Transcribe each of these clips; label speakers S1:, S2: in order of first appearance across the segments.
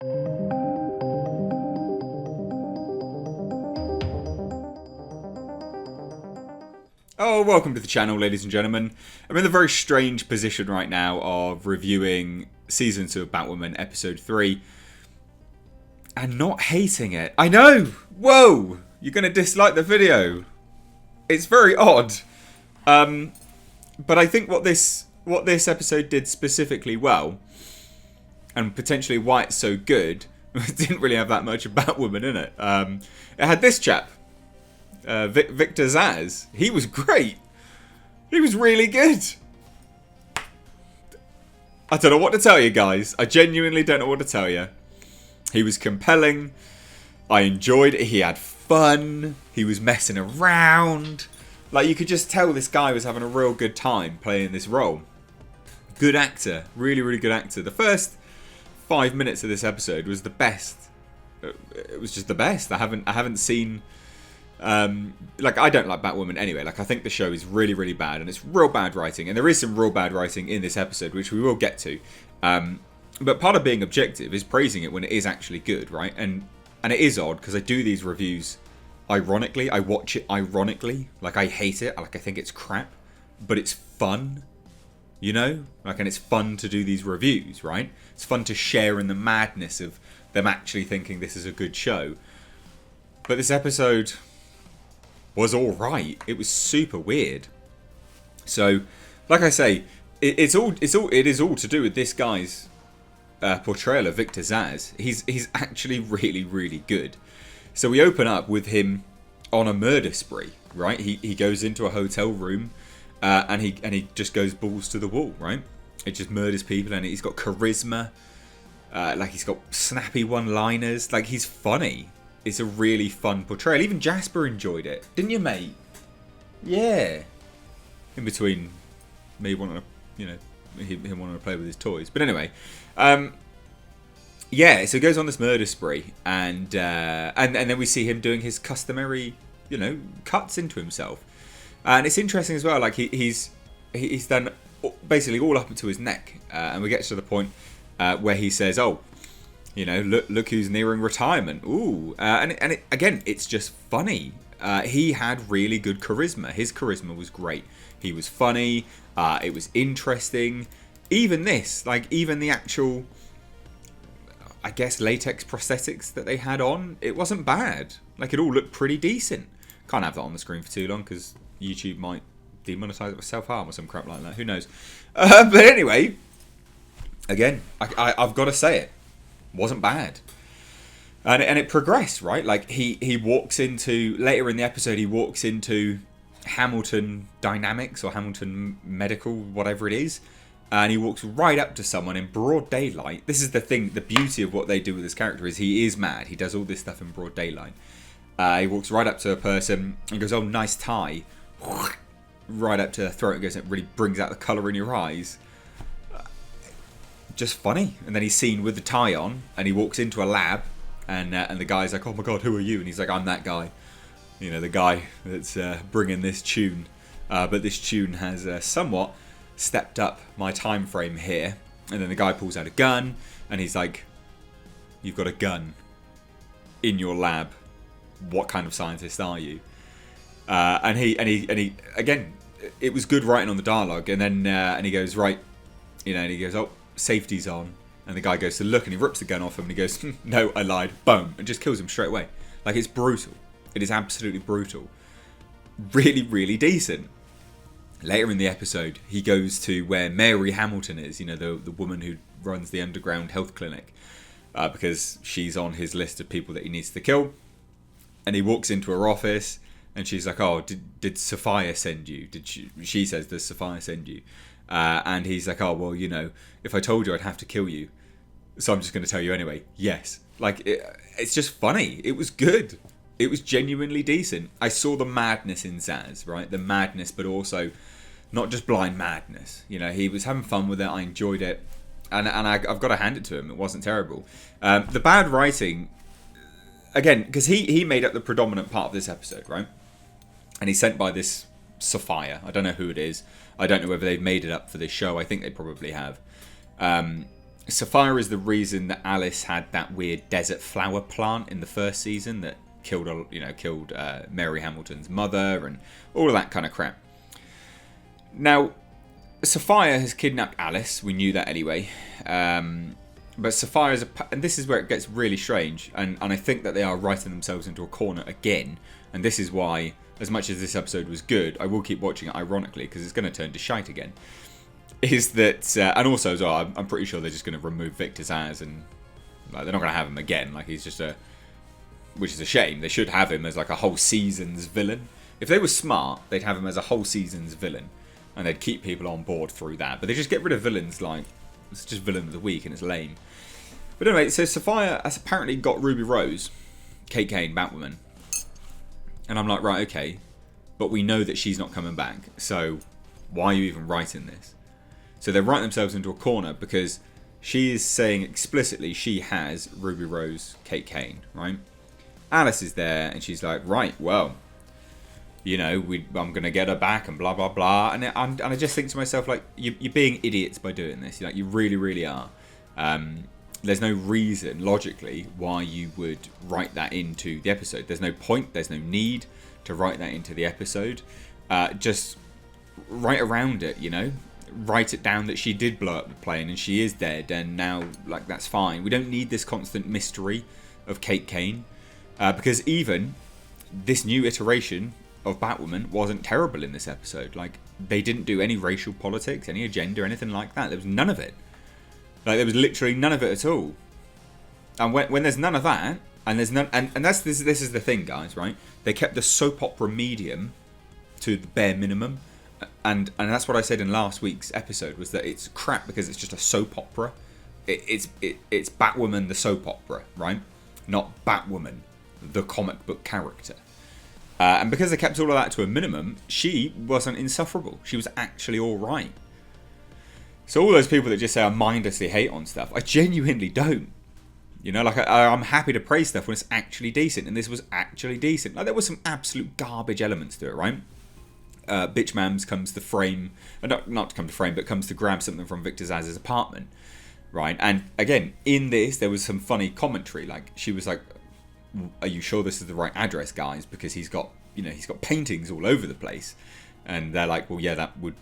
S1: Oh, welcome to the channel, ladies and gentlemen. I'm in the very strange position right now of reviewing Season 2 of Batwoman, Episode 3, and not hating it. I know! Whoa! You're going to dislike the video. It's very odd. But I think what this episode did specifically well, and potentially why it's so good, it didn't really have that much of Batwoman in it. It had this chap. Victor Zazz. He was great. He was really good. I don't know what to tell you guys. I genuinely don't know what to tell you. He was compelling. I enjoyed it. He had fun. He was messing around. Like, you could just tell this guy was having a real good time playing this role. Good actor. Really, really good actor. The first 5 minutes of this episode was the best. It was just the best. I haven't seen... like, I don't like Batwoman anyway. Like, I think the show is really, really bad, and it's real bad writing, and there is some real bad writing in this episode, which we will get to. But part of being objective is praising it when it is actually good, right? And it is odd because I do these reviews ironically. I watch it ironically. Like, I hate it. Like, I think it's crap, but it's fun, you know? Like, and it's fun to do these reviews, right? It's fun to share in the madness of them actually thinking this is a good show. But this episode was all right. It was super weird. So, like I say, it is all to do with this guy's portrayal of Victor Zazz. He's actually really, really good. So we open up with him on a murder spree, right? He goes into a hotel room and he just goes balls to the wall, right? It just murders people, and he's got charisma. Like, he's got snappy one-liners. Like, he's funny. It's a really fun portrayal. Even Jasper enjoyed it. Didn't you, mate? Yeah. In between me wanting to, you know, him wanting to play with his toys. But anyway. Yeah, so he goes on this murder spree. And then we see him doing his customary, you know, cuts into himself. And it's interesting as well. Like, he's done basically all up to his neck. And we get to the point where he says, oh, you know, look who's nearing retirement. Ooh. Again, it's just funny. He had really good charisma. His charisma was great. He was funny. It was interesting. Even this, like, even the actual, I guess, latex prosthetics that they had on, it wasn't bad. Like, it all looked pretty decent. Can't have that on the screen for too long because YouTube might demonetize it with self-harm or some crap like that. Who knows? But anyway, again, I've got to say it. Wasn't bad, and it progressed, right? Like, he walks into, later in the episode, he walks into Hamilton Dynamics or Hamilton Medical, whatever it is, and he walks right up to someone in broad daylight. This is the thing, the beauty of what they do with this character is he is mad. He does all this stuff in broad daylight. He walks right up to a person and goes, "Oh, nice tie," right up to their throat and goes, "It really brings out the colour in your eyes." Just funny. And then he's seen with the tie on, and he walks into a lab, and the guy's like, "Oh my god, who are you?" And he's like, "I'm that guy, you know, the guy that's bringing this tune, but this tune has somewhat stepped up my time frame here." And then the guy pulls out a gun, and he's like, "You've got a gun in your lab. What kind of scientist are you?" And he again, it was good writing on the dialogue. And then and he goes, right, you know, and he goes, "Oh, safety's on," and the guy goes to look, and he rips the gun off him, and he goes, "No, I lied," boom, and just kills him straight away. Like, it's brutal. It is absolutely brutal. Really, really decent. Later in the episode, he goes to where Mary Hamilton is, you know, the woman who runs the underground health clinic, because she's on his list of people that he needs to kill. And he walks into her office, and she's like, "Oh, did Sophia send you? Did she says, does Sophia send you?" And he's like, "Oh, well, you know, if I told you, I'd have to kill you. So I'm just going to tell you anyway." Yes. Like, it's just funny. It was good. It was genuinely decent. I saw the madness in Zazz, right? The madness, but also not just blind madness. You know, he was having fun with it. I enjoyed it. And I've got to hand it to him. It wasn't terrible. The bad writing, again, because he made up the predominant part of this episode, right? And he's sent by this Sophia. I don't know who it is. I don't know whether they've made it up for this show. I think they probably have. Sapphire is the reason that Alice had that weird desert flower plant in the first season that killed Mary Hamilton's mother and all of that kind of crap. Now, Sapphire has kidnapped Alice. We knew that anyway. But Sapphire is and this is where it gets really strange, and I think that they are writing themselves into a corner again. And this is why, as much as this episode was good, I will keep watching it ironically because it's going to turn to shite again. Is that and also as well, I'm pretty sure they're just going to remove Victor Zazz, and they're not going to have him again. Like, he's just which is a shame. They should have him as like a whole season's villain. If they were smart, they'd have him as a whole season's villain, and they'd keep people on board through that. But they just get rid of villains like, it's just villain of the week and it's lame. But anyway, so Sapphire has apparently got Ruby Rose, Kate Kane, Batwoman. And I'm like, right, okay. But we know that she's not coming back. So why are you even writing this? So they're writing themselves into a corner because she is saying explicitly she has Ruby Rose, Kate Kane, right? Alice is there and she's like, right, well, you know, I'm going to get her back and blah, blah, blah. And I just think to myself, like, you're being idiots by doing this. Like, you really, really are. There's no reason, logically, why you would write that into the episode. There's no point, there's no need to write that into the episode. Just write around it, you know? Write it down that she did blow up the plane and she is dead, and now, like, that's fine. We don't need this constant mystery of Kate Kane. Because even this new iteration of Batwoman wasn't terrible in this episode. Like, they didn't do any racial politics, any agenda, anything like that. There was none of it. Like, there was literally none of it at all. And when there's none of that, and there's none, and this is the thing, guys, right? They kept the soap opera medium to the bare minimum, and that's what I said in last week's episode, was that it's crap because it's just a soap opera. It's Batwoman the soap opera, right? Not Batwoman the comic book character. And because they kept all of that to a minimum, she wasn't insufferable. She was actually all right. So all those people that just say I mindlessly hate on stuff, I genuinely don't. You know, like, I'm happy to praise stuff when it's actually decent, and this was actually decent. Like, there was some absolute garbage elements to it, right? Bitch Mams comes to frame, not to come to frame, but comes to grab something from Victor Zazz's apartment, right? And again, in this, there was some funny commentary. Like, she was like, "Are you sure this is the right address, guys? Because he's got paintings all over the place." And they're like, "Well, yeah, that would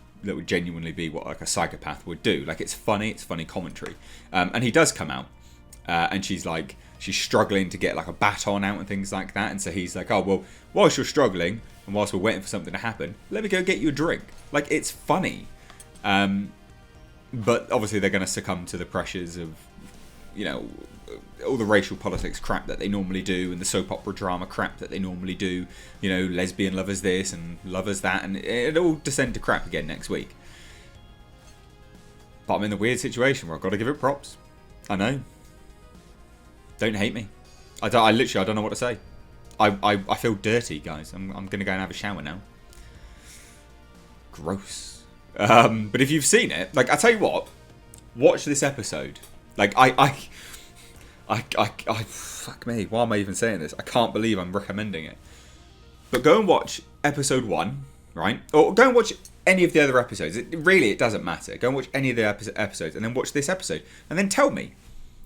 S1: genuinely be what like a psychopath would do." Like, it's funny commentary. And he does come out, and she's struggling to get like a baton out and things like that. And so he's like, "Oh, well, whilst you're struggling and whilst we're waiting for something to happen, let me go get you a drink." Like, it's funny. But obviously they're going to succumb to the pressures of, you know, all the racial politics crap that they normally do, and the soap opera drama crap that they normally do. You know, lesbian lovers this and lovers that, and it all descend to crap again next week. But I'm in the weird situation where I've got to give it props. I know. Don't hate me. I don't know what to say. I feel dirty, guys. I'm going to go and have a shower now. Gross. But if you've seen it, like, I tell you what, watch this episode. Like, I fuck me, why am I even saying this? I can't believe I'm recommending it. But go and watch episode 1, right? Or go and watch any of the other episodes. It doesn't matter. Go and watch any of the episodes and then watch this episode. And then tell me.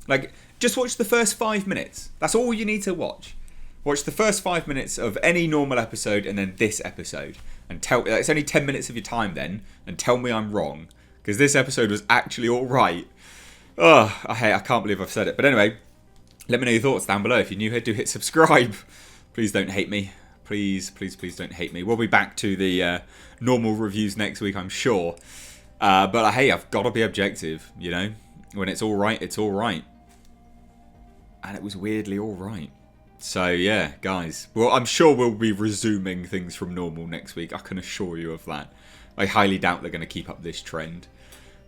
S1: Like, just watch the first 5 minutes. That's all you need to watch. Watch the first 5 minutes of any normal episode and then this episode. And it's only 10 minutes of your time then. And tell me I'm wrong. Because this episode was actually alright. Oh, I can't believe I've said it. But anyway, let me know your thoughts down below. If you're new here, do hit subscribe. Please don't hate me. Please, please, please don't hate me. We'll be back to the normal reviews next week, I'm sure. But hey, I've got to be objective, you know. When it's alright, it's alright. And it was weirdly alright. So yeah, guys. Well, I'm sure we'll be resuming things from normal next week. I can assure you of that. I highly doubt they're going to keep up this trend.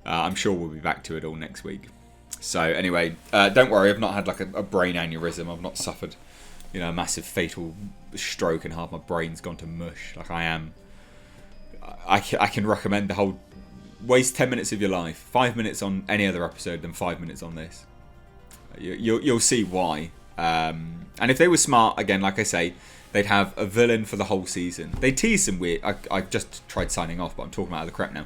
S1: I'm sure we'll be back to it all next week. So anyway, don't worry, I've not had like a brain aneurysm. I've not suffered, you know, a massive fatal stroke and half my brain's gone to mush. Like, I can recommend the whole, waste 10 minutes of your life, 5 minutes on any other episode than 5 minutes on this. You'll see why. And if they were smart, again, like I say, they'd have a villain for the whole season. They tease some weird, I just tried signing off, but I'm talking about other crap now.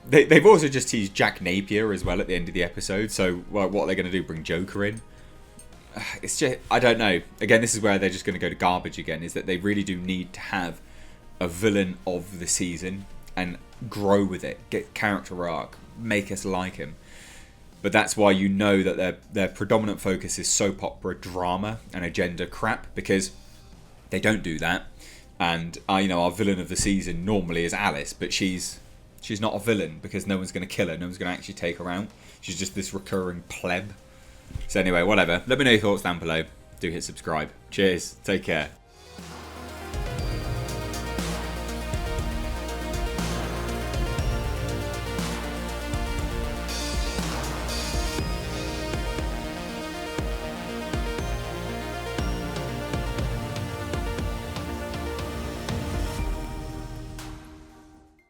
S1: They've also just teased Jack Napier as well at the end of the episode. So what are they going to do? Bring Joker in? It's just, I don't know. Again, this is where they're just going to go to garbage again. Is that they really do need to have a villain of the season and grow with it, get character arc, make us like him. But that's why you know that their predominant focus is soap opera drama and agenda crap, because they don't do that. And our villain of the season normally is Alice, but she's not a villain because no one's going to kill her, no one's going to actually take her out. She's just this recurring pleb. So anyway, whatever. Let me know your thoughts down below. Do hit subscribe. Cheers. Take care.